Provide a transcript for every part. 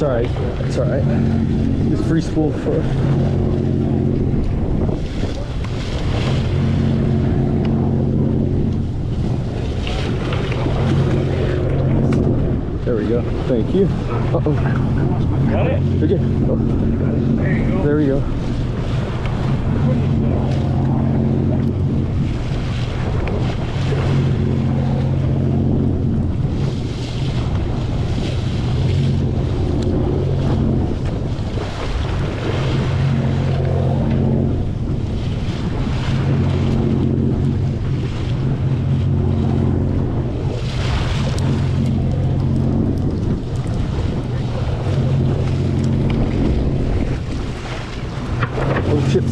alright. It's alright. Just free spool for. There we go. Thank you. Uh-oh. Got it? Okay. Oh. There you go. There we go.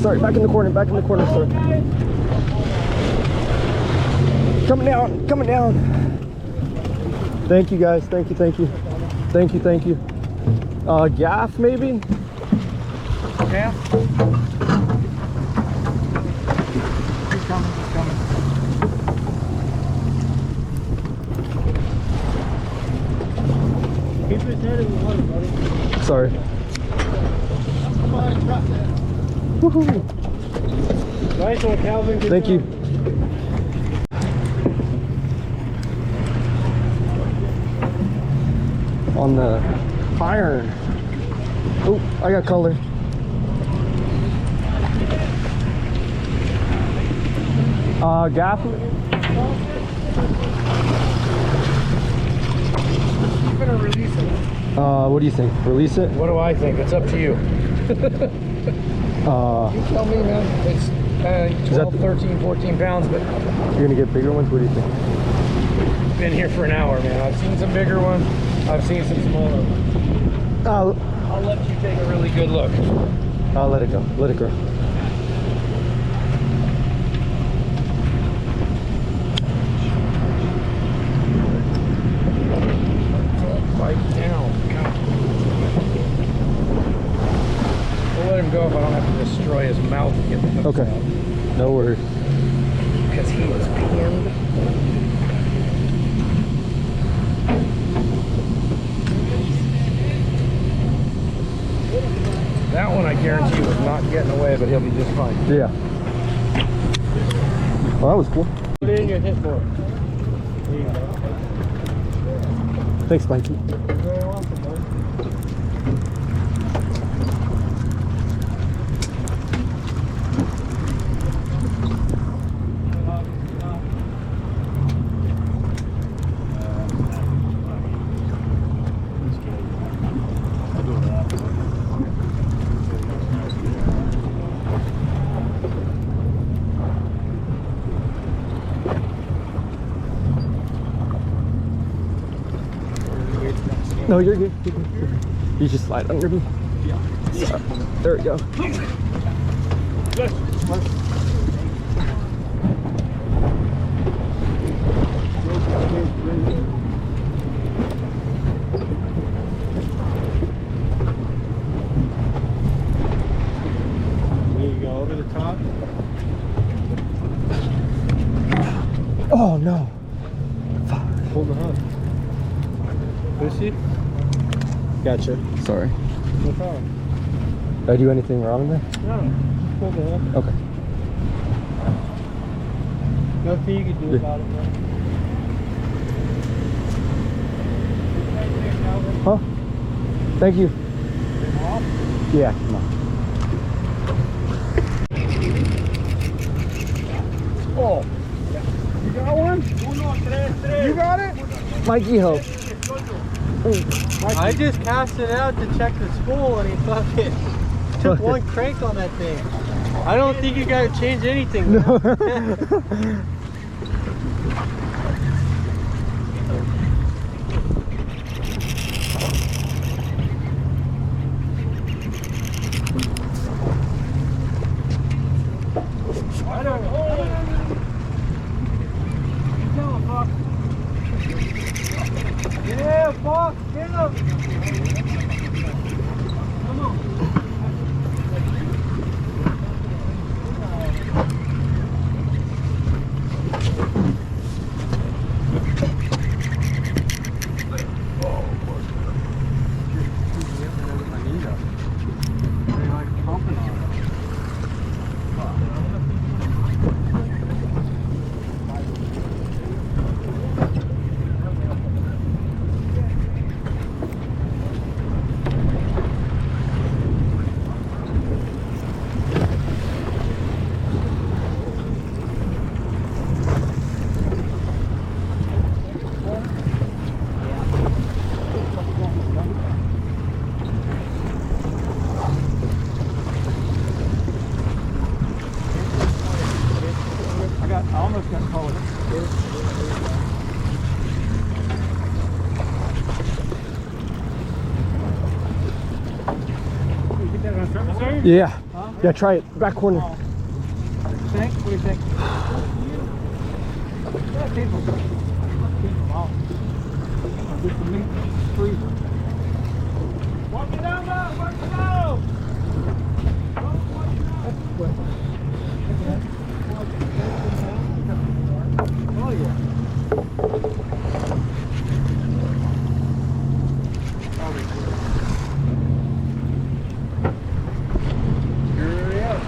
Sorry, back in the corner, sorry. Coming down. Thank you guys, thank you. Gaff maybe? Gaff? He's coming. Keep his head in the water, buddy. Sorry. Come on, drop that. Woohoo! Nice one, Calvin. Good Thank job. you. On the iron. Oh, I got color. Gaff. You better release it. What do you think? Release it? What do I think? It's up to you. You tell me, man. It's 12, 13, 14 pounds, but you're gonna get bigger ones? What do you think? Been here for an hour, man. I've seen some bigger ones. I've seen some smaller ones. I'll let you take a really good look. I'll let it go. Let it go. Bite down. We'll let him go if I don't have to destroy his mouth to get the hooks Okay. out. No worries. Because he was pinned. That one I guarantee was not getting away, but he'll be just fine. Yeah. Well, that was cool. Put it in your hip board. Thanks, Mikey. You're very welcome, buddy. No, you're good. You just slide under me. Yeah. So, there we go. Good. There you go, over the top. Oh no. Fuck. Hold the hook. Pussy? Gotcha. Sorry. No problem. Did I do anything wrong there? No. Hold the hook. Okay. Nothing you can do about it, man. Huh? Thank you. Yeah, come on. Oh. You got one? You got it? Mikey, help. I just cast it out to check the spool and he fucking took one crank on that thing. I don't think you gotta change anything. No. Yeah, Fox, get him! Come on. almost got color. Get that on surface area? Yeah. Huh? Yeah, try it. Back corner. What do you think? What do you think? Yeah, keep them. Keep them off. Get the meat freezer. Walk it down, Bob. Walk it down. Oh yeah. Hurry up.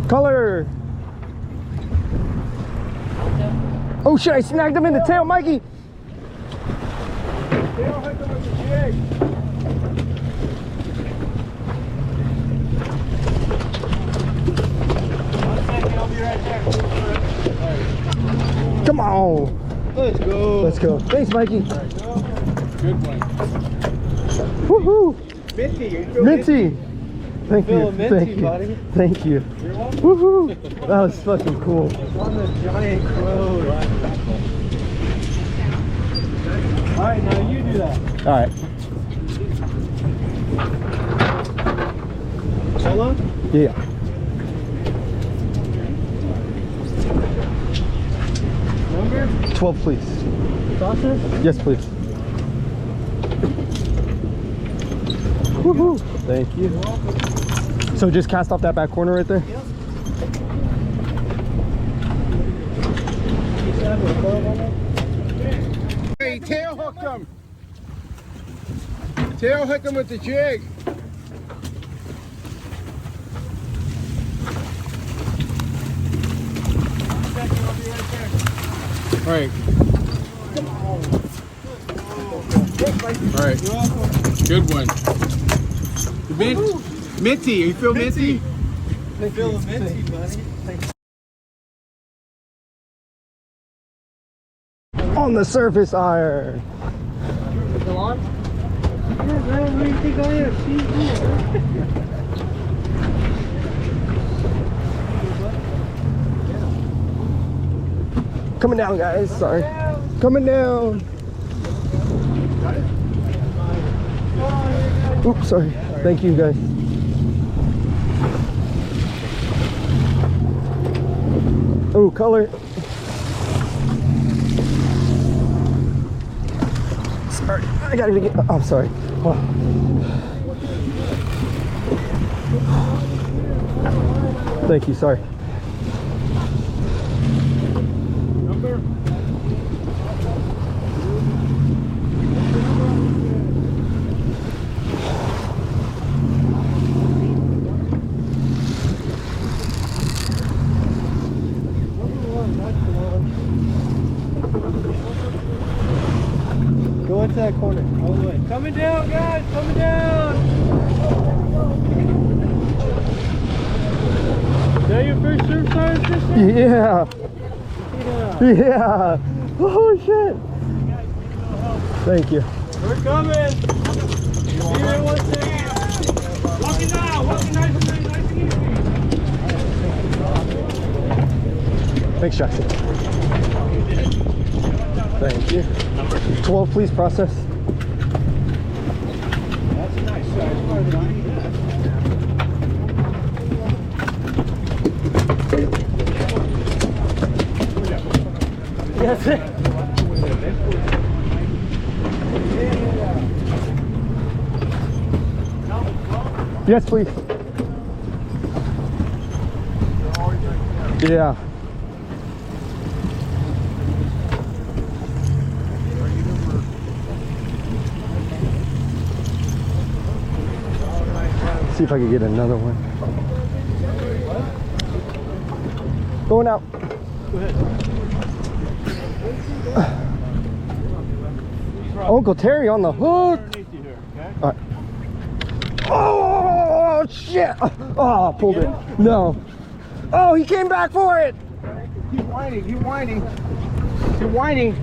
Color. Oh shit, I snagged him in the tail, Mikey. Tail hook him with the jig. One second, I'll be right there. Come on. Let's go. Let's go. Thanks, Mikey. Good one. Woohoo. Minty, you feel Minty. Thank you. Feeling minty, Thank you. buddy. Thank you. Woohoo. That was fucking cool. on the giant crow. All right, now you do that. All right. Solo? Yeah. Number? 12, please. Saucer? Yes, please. Woohoo. Thank you. So just cast off that back corner right there? Yep. Hey, tail hook him. Tail hook him with the jig. All right. All right. Good one. Minty, you feel minty? I feel minty, buddy. On the surface iron. Still on? Yeah, man, what do you think I am? Coming down, guys. Sorry. Coming down. Oops, sorry. Thank you, guys. Oh, color. Sorry, I gotta get. Oh, I'm sorry. Oh. Thank you. Sorry. Number? Go into that corner, all the way. Coming down, guys, coming down! Is that your first surf size this year? Yeah. Yeah. Oh shit. Thank you. We're coming! Be here in 1 second. Walking down, walking nice and easy. Thanks, Jackson. Thank you. 12, please, process. That's a nice size one, Johnny. That's it. Yes, please. Yeah. See if I can get another one. Going out. Go ahead. Uncle Terry on the hook. Underneath you here, okay? All right. Oh! shit! Oh, pulled it. No. Oh, he came back for it. Keep whining, keep whining. Keep whining.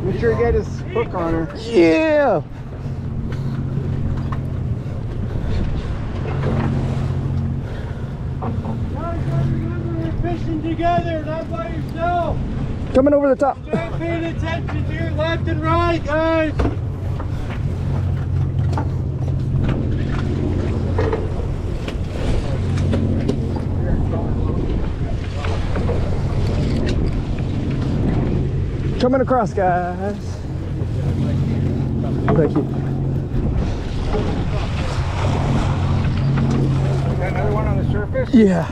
Make sure you get his hook on her. Yeah. Guys, remember we're fishing together, not by yourself. Coming over the top. Start paying attention to your left and right, guys. Coming across, guys. Thank you. Got another one on the surface? Yeah.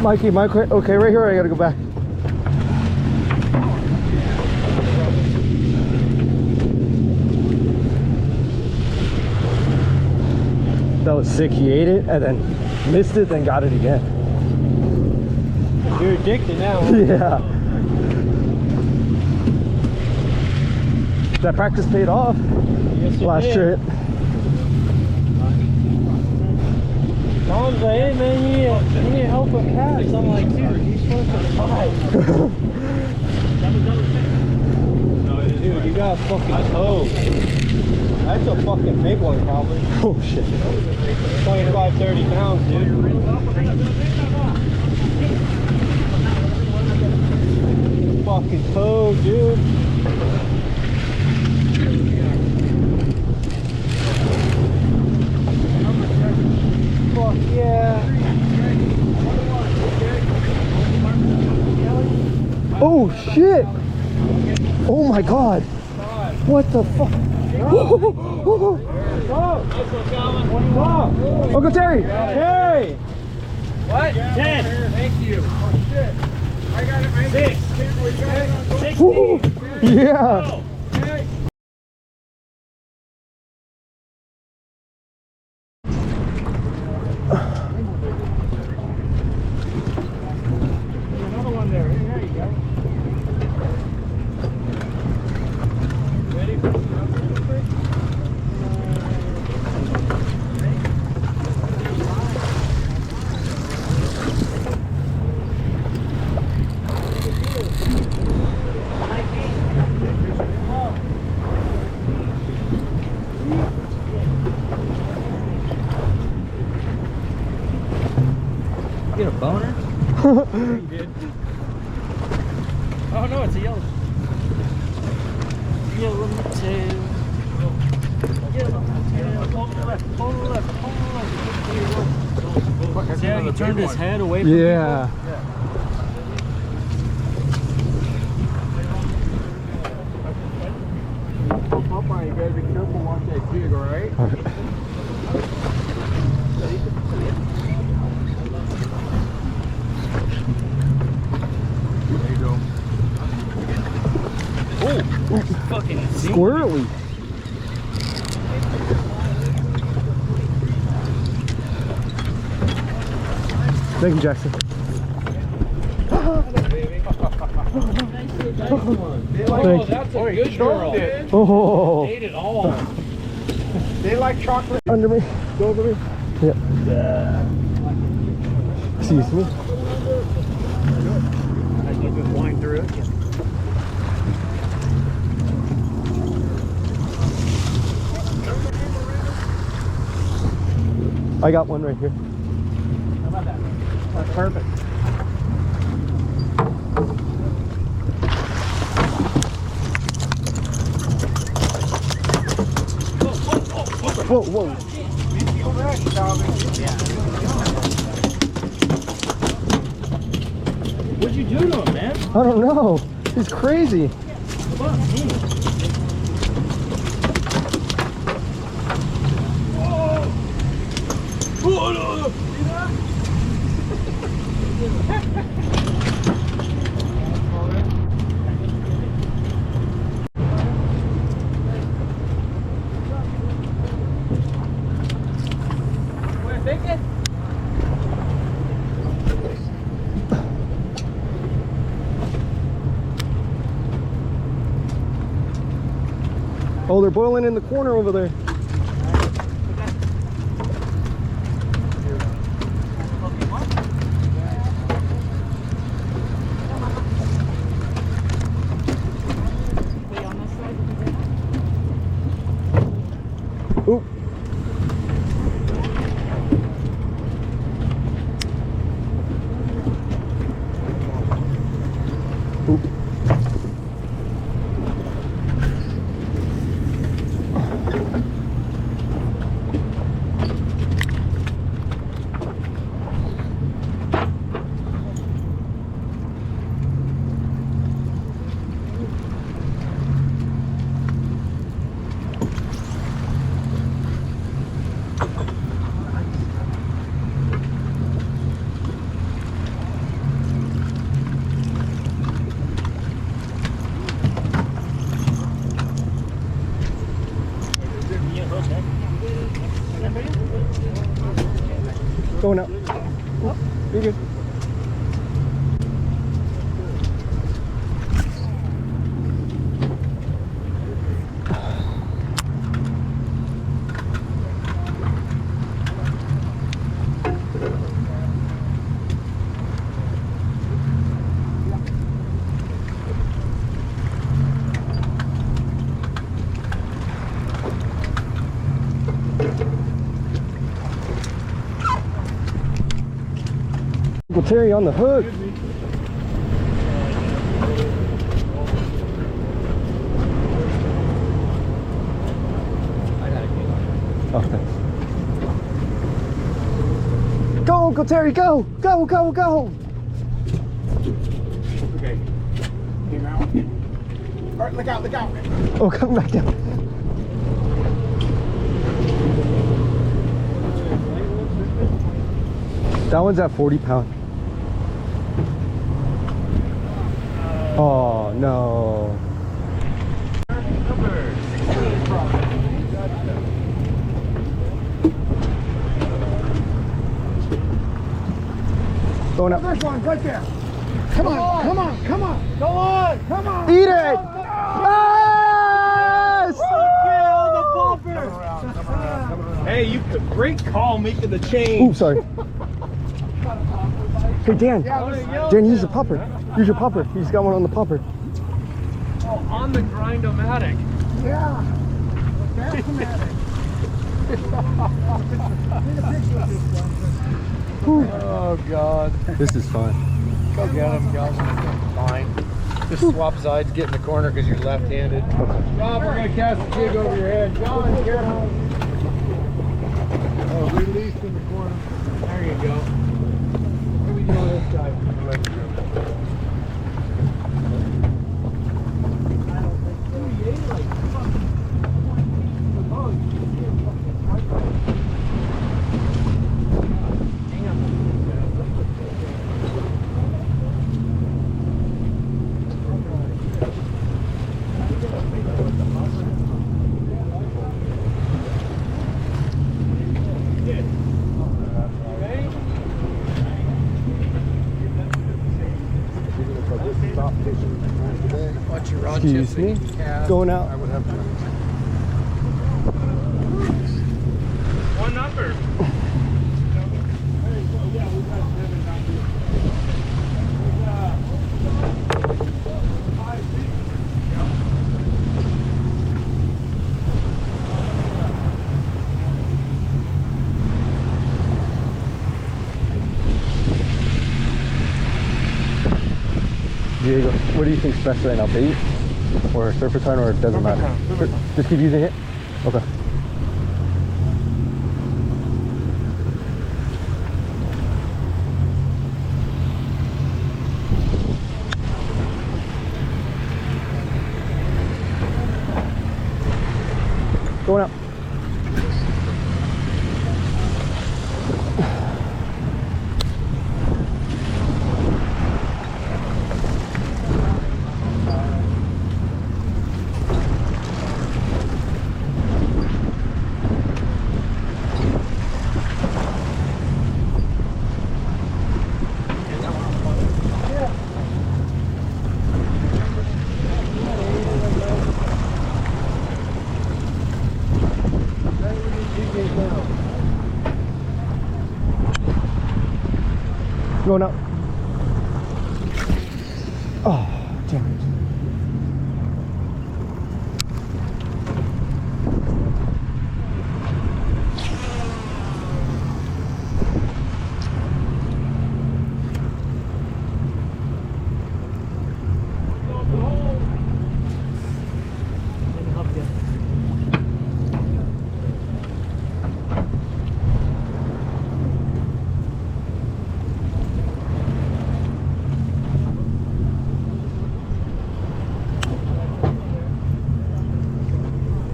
Mikey, okay, right here, I gotta go back. That was sick. He ate it and then missed it, then got it again. You're addicted now. Yeah. That practice paid off. Yes, it Last did. trip. Tom's like, hey man, you need help with cats. I'm like, dude, you're supposed to fight. Dude, you got a fucking toe. That's a fucking big one, probably. Oh shit. 25, 30 pounds, dude. Fucking toe, dude. Fuck yeah. Oh shit. Oh my god. What the fuck? Uncle Terry. Hey! What? 10. Thank you. Oh shit. I got it, man. 6. Woo. Yeah. Another one there. There you go. Ready? Get a boner? You did. Oh no, it's a yellow. Yellowtail. Yellowtail. Pull to the left, pull to the left, pull to the left. See how he turned his head away from Yeah. Pump up on you gotta be careful watch that jig, alright? There you go. Oh, fucking Squirrely. Thank you, Jackson. Oh, Thank you. that's a good girl. Oh. ate it all. They like chocolate. Under me. Go over me. Yeah. Excuse me. I think just wind through it. I got one right here. How about that? That's perfect. Whoa, whoa. What'd you do to him, man? I don't know. He's crazy. Fuck me. Oh, no. See that? What, bacon? Oh, they're boiling in the corner over there. Oop. Oop. Going up. You're good. Uncle Terry on the hook. Oh, thanks. Go, Uncle Terry, go! Go, go, go! Okay. Came out. All right, look out, look out. Oh, come back down. That one's at 40 pound. Oh, no. Number 16 problem. Going up. First one, right there. Come on, come on, come on. Go on, come on. Eat it! Yes! Hey, you great call making the change. Ooh, sorry. Hey, Dan. Dan, use the popper. Use your popper. He's got one on the popper. Oh, on the grind-o-matic. Yeah. That's Oh, God. This is fun. Go get him, Calvin. Fine. Just swap sides, get in the corner because you're left-handed. Rob, we're going to cast a jig over your head. John, careful. Oh, released in the corner. There you go. What do we do on this side? Excuse me. Going out. I would have to. number. Diego, what do you think's best right now? Bait or surfer turn, or it doesn't matter? Just keep using it? Okay. Going out. Going up. Oh, damn it.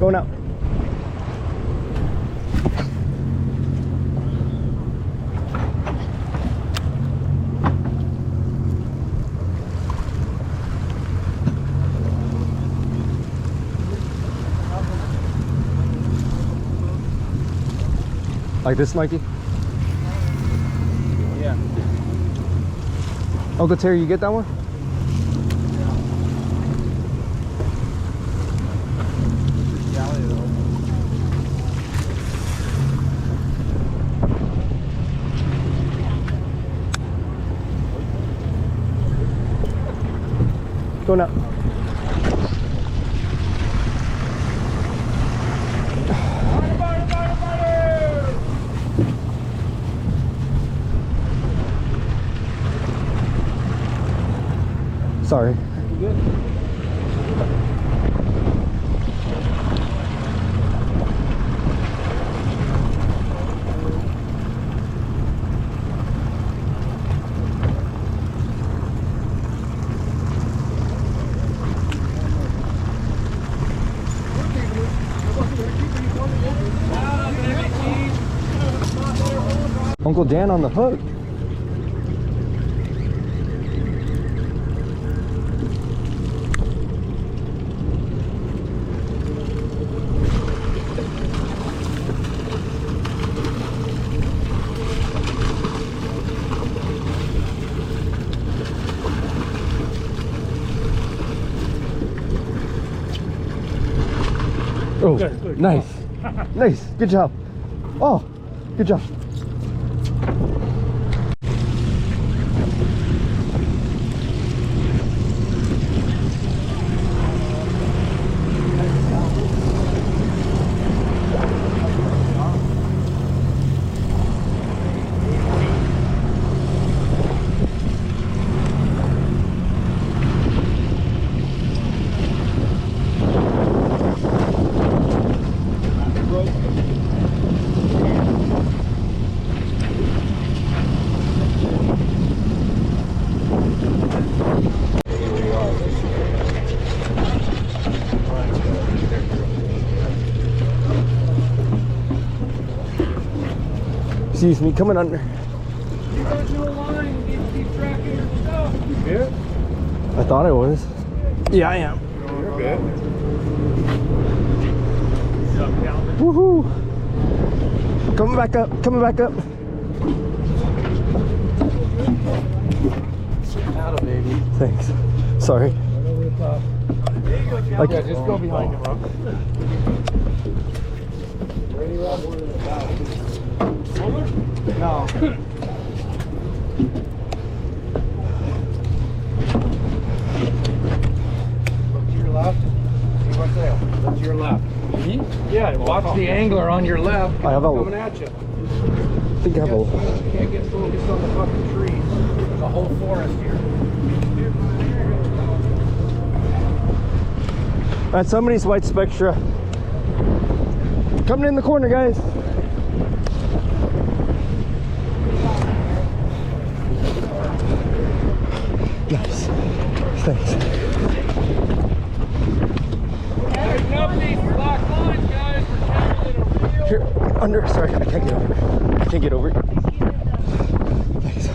Going out. Like this, Mikey? Yeah. Uncle Terry, you get that one? Going up. Sorry. Good. Uncle Dan on the hook. Oh, Good. nice. Nice. Good job. Oh, good job. Excuse me, coming under. You got no line, you need to keep track of your stuff. You good? I thought I was. Yeah, I am. You're good. What's up, Calvin? Woohoo! Coming back up, coming back up. Out of baby. Thanks. Sorry. Like, Yeah, just go behind him, bro. Ready, Rob? No. Look to your left. See what's there. Look to your left. Yeah, watch the angler on your left. I have a- coming at you. I think I have a... You can't get focused on the fucking trees. There's a whole forest here. That's somebody's white spectra. Coming in the corner, guys. Nice. Thanks. Tighten up these black lines, guys. We're tackling a real... Here, under. Sorry, I can't get over. I can't get over. Thanks.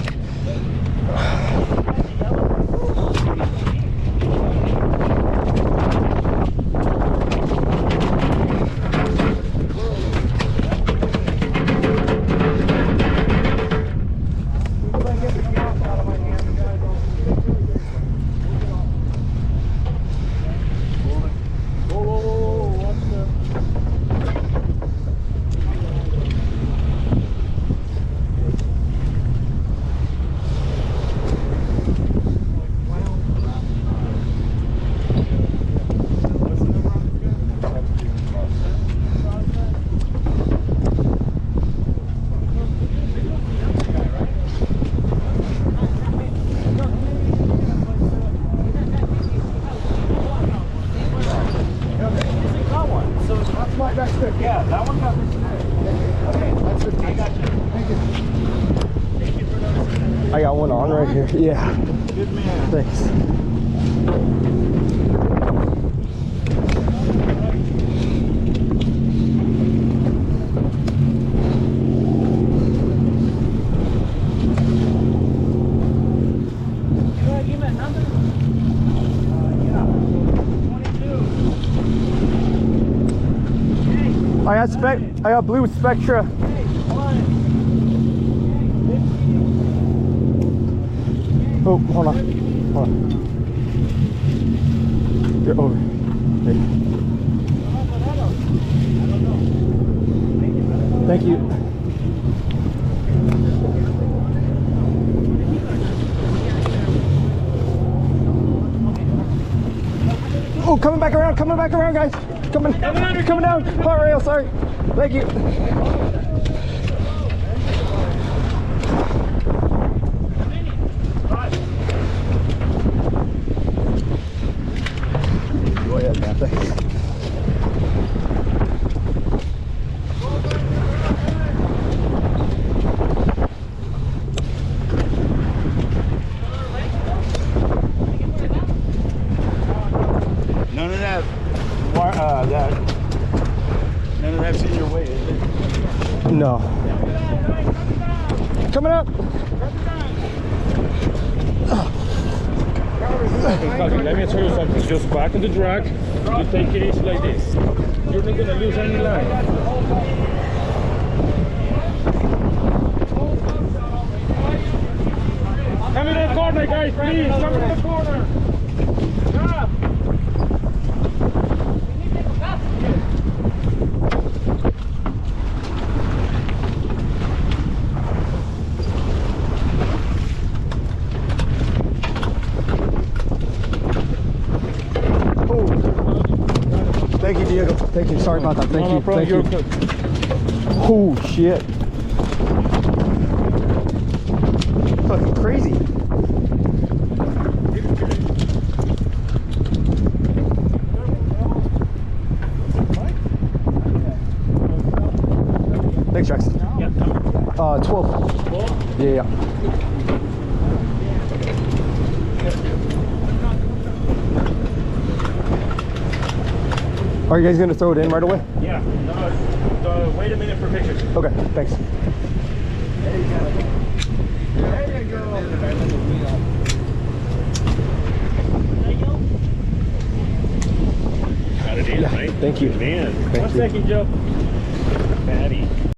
Yeah, that one got this today. Okay, that's 15. I got you. Thank you. Thank you for noticing that. I got one on right here. Yeah. Good man. Thanks. I got blue spectra. Oh, hold on. Hold on. You're over. There. Thank you. Oh, coming back around, guys. Coming down. Hot rail, sorry. Thank you. Go ahead, man. Thanks. None of that, none of that's in your way, is it? No. Coming up. Let me tell you something. Just back in the drag. You take it easy like this. You're not gonna lose any line. Come in the corner, guys, please. Come in the corner. Stop. Thank you, Diego. Thank you. Sorry about that. Thank you. Thank you. Oh shit. Fucking crazy. Thanks, Jackson. Yeah, 12. Yeah. Are you guys gonna throw it in right away? yeah. No, wait a minute for pictures. Okay, thanks. There you go. Got it in, Yeah, right? thank you. Man. Thank One you. second, Joe.